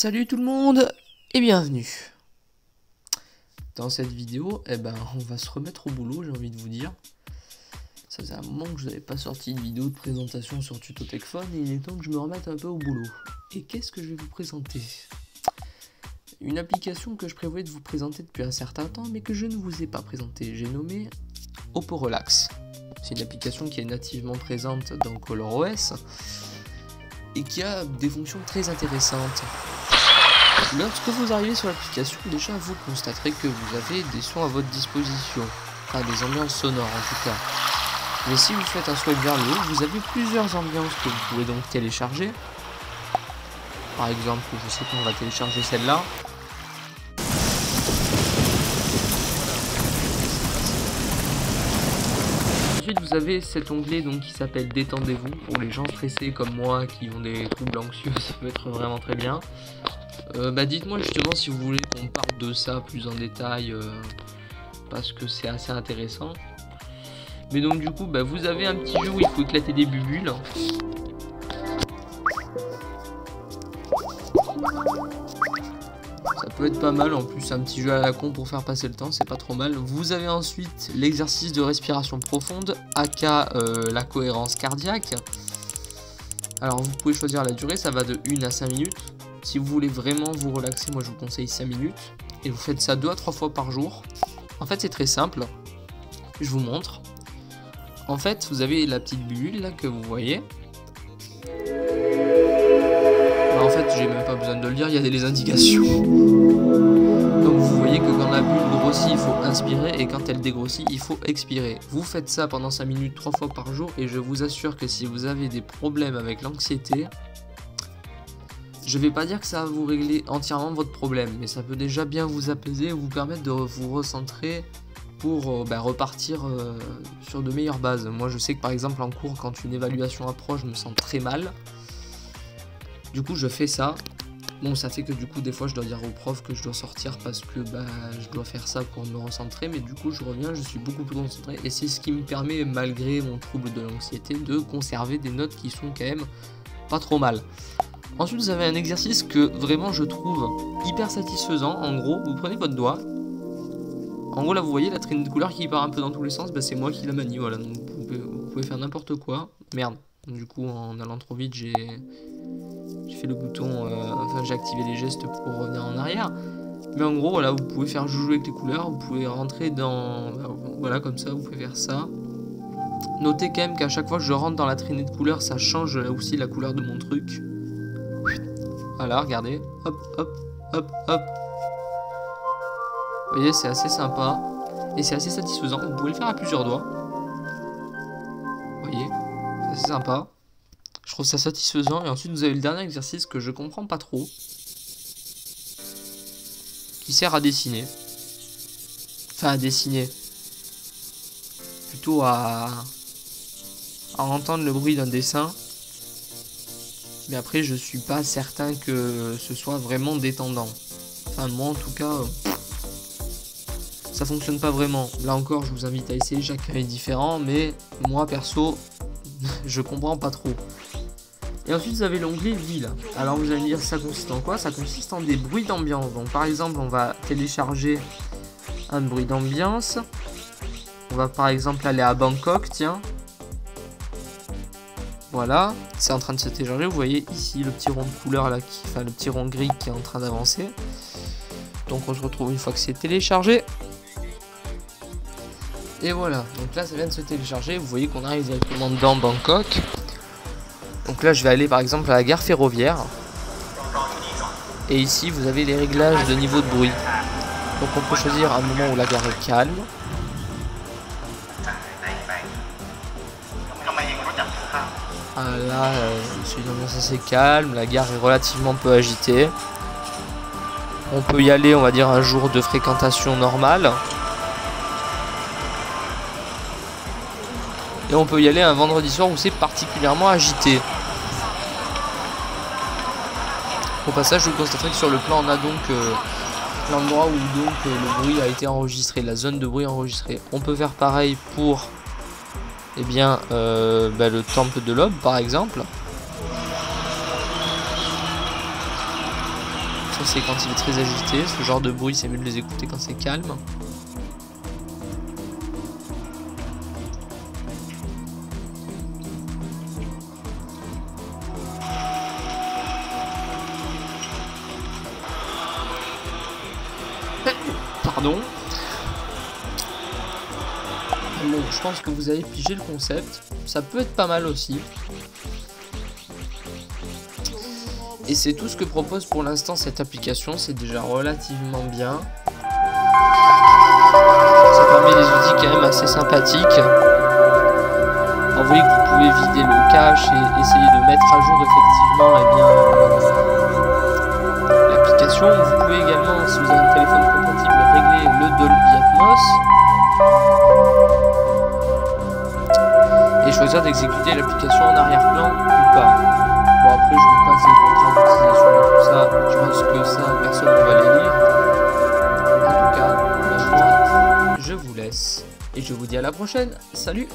Salut tout le monde et bienvenue. Dans cette vidéo, on va se remettre au boulot, j'ai envie de vous dire. Ça faisait un moment que je n'avais pas sorti de vidéo de présentation sur Tuto Techphone et il est temps que je me remette un peu au boulot. Et qu'est-ce que je vais vous présenter? Une application que je prévoyais de vous présenter depuis un certain temps mais que je ne vous ai pas présentée. J'ai nommé Oppo Relax. C'est une application qui est nativement présente dans ColorOS et qui a des fonctions très intéressantes. Lorsque vous arrivez sur l'application, déjà vous constaterez que vous avez des sons à votre disposition, enfin des ambiances sonores en tout cas. Mais si vous faites un swipe vers le haut, vous avez plusieurs ambiances que vous pouvez donc télécharger. Par exemple, je sais qu'on va télécharger celle-là. Ensuite, vous avez cet onglet donc qui s'appelle Détendez-vous. Pour les gens stressés comme moi qui ont des troubles anxieux, ça peut être vraiment très bien. Dites-moi justement si vous voulez qu'on parle de ça plus en détail, parce que c'est assez intéressant. Mais donc du coup, vous avez un petit jeu où il faut éclater des bulles. Ça peut être pas mal, en plus un petit jeu à la con pour faire passer le temps, c'est pas trop mal. Vous avez ensuite l'exercice de respiration profonde, aka la cohérence cardiaque. Alors vous pouvez choisir la durée, ça va de 1 à 5 minutes. Si vous voulez vraiment vous relaxer, moi je vous conseille 5 minutes. Et vous faites ça 2 à 3 fois par jour. En fait c'est très simple, je vous montre. En fait vous avez la petite bulle là que vous voyez. En fait j'ai même pas besoin de le lire, il y a les indications. Donc vous voyez que quand la bulle grossit il faut inspirer et quand elle dégrossit il faut expirer. Vous faites ça pendant 5 minutes 3 fois par jour et je vous assure que si vous avez des problèmes avec l'anxiété, je vais pas dire que ça va vous régler entièrement votre problème, mais ça peut déjà bien vous apaiser et vous permettre de vous recentrer pour repartir sur de meilleures bases. Moi je sais que par exemple en cours, quand une évaluation approche, je me sens très mal. Du coup je fais ça. Bon, ça fait que du coup des fois je dois dire au prof que je dois sortir parce que je dois faire ça pour me recentrer, mais du coup je reviens, je suis beaucoup plus concentré et c'est ce qui me permet, malgré mon trouble de l'anxiété, de conserver des notes qui sont quand même pas trop mal. Ensuite vous avez un exercice que vraiment je trouve hyper satisfaisant. En gros vous prenez votre doigt. En gros là vous voyez la traînée de couleurs qui part un peu dans tous les sens, c'est moi qui la manie, voilà, donc vous pouvez faire n'importe quoi. Merde, du coup en allant trop vite j'ai fait le bouton, j'ai activé les gestes pour revenir en arrière. Mais en gros voilà, vous pouvez faire jouer avec les couleurs, vous pouvez rentrer dans, voilà comme ça, vous pouvez faire ça. Notez quand même qu'à chaque fois que je rentre dans la traînée de couleurs, ça change aussi la couleur de mon truc. Voilà, regardez, hop, hop, hop, hop. Vous voyez, c'est assez sympa et c'est assez satisfaisant. Vous pouvez le faire à plusieurs doigts. Vous voyez, c'est assez sympa. Je trouve ça satisfaisant. Et ensuite, vous avez le dernier exercice que je comprends pas trop, qui sert à dessiner. Enfin, à dessiner. Plutôt à entendre le bruit d'un dessin. Mais après je suis pas certain que ce soit vraiment détendant. Enfin moi en tout cas ça fonctionne pas vraiment. Là encore je vous invite à essayer, chacun est différent, mais moi perso je comprends pas trop. Et ensuite vous avez l'onglet ville. Alors vous allez me dire ça consiste en quoi? Ça consiste en des bruits d'ambiance. Donc par exemple on va télécharger un bruit d'ambiance. On va par exemple aller à Bangkok, tiens. Voilà, c'est en train de se télécharger. Vous voyez ici le petit rond de couleur là, le petit rond gris qui est en train d'avancer. Donc on se retrouve une fois que c'est téléchargé. Et voilà, donc là ça vient de se télécharger. Vous voyez qu'on arrive directement dans Bangkok. Donc là je vais aller par exemple à la gare ferroviaire. Et ici vous avez les réglages de niveau de bruit. Donc on peut choisir un moment où la gare est calme. Là, c'est une ambiance assez calme, la gare est relativement peu agitée. On peut y aller, on va dire, un jour de fréquentation normale. Et on peut y aller un vendredi soir où c'est particulièrement agité. Au passage, vous constaterez que sur le plan, on a donc l'endroit où donc le bruit a été enregistré, la zone de bruit enregistrée. On peut faire pareil pour le temple de l'aube par exemple. que c'est quand il est très agité. Ce genre de bruit, c'est mieux de les écouter quand c'est calme. Pardon. Bon, je pense que vous avez pigé le concept. Ça peut être pas mal aussi. Et c'est tout ce que propose pour l'instant cette application. C'est déjà relativement bien. Ça permet des outils quand même assez sympathiques. Alors, vous voyez que vous pouvez vider le cache et essayer de mettre à jour effectivement l'application. Vous pouvez également, si vous avez un téléphone compatible, régler le Dolby Atmos. Et choisir d'exécuter l'application en arrière-plan ou pas. Bon, après je vous passe les contraintes d'utilisation de tout ça. Je pense que ça, personne ne va les lire. En tout cas, moi, je vous laisse. Et je vous dis à la prochaine. Salut!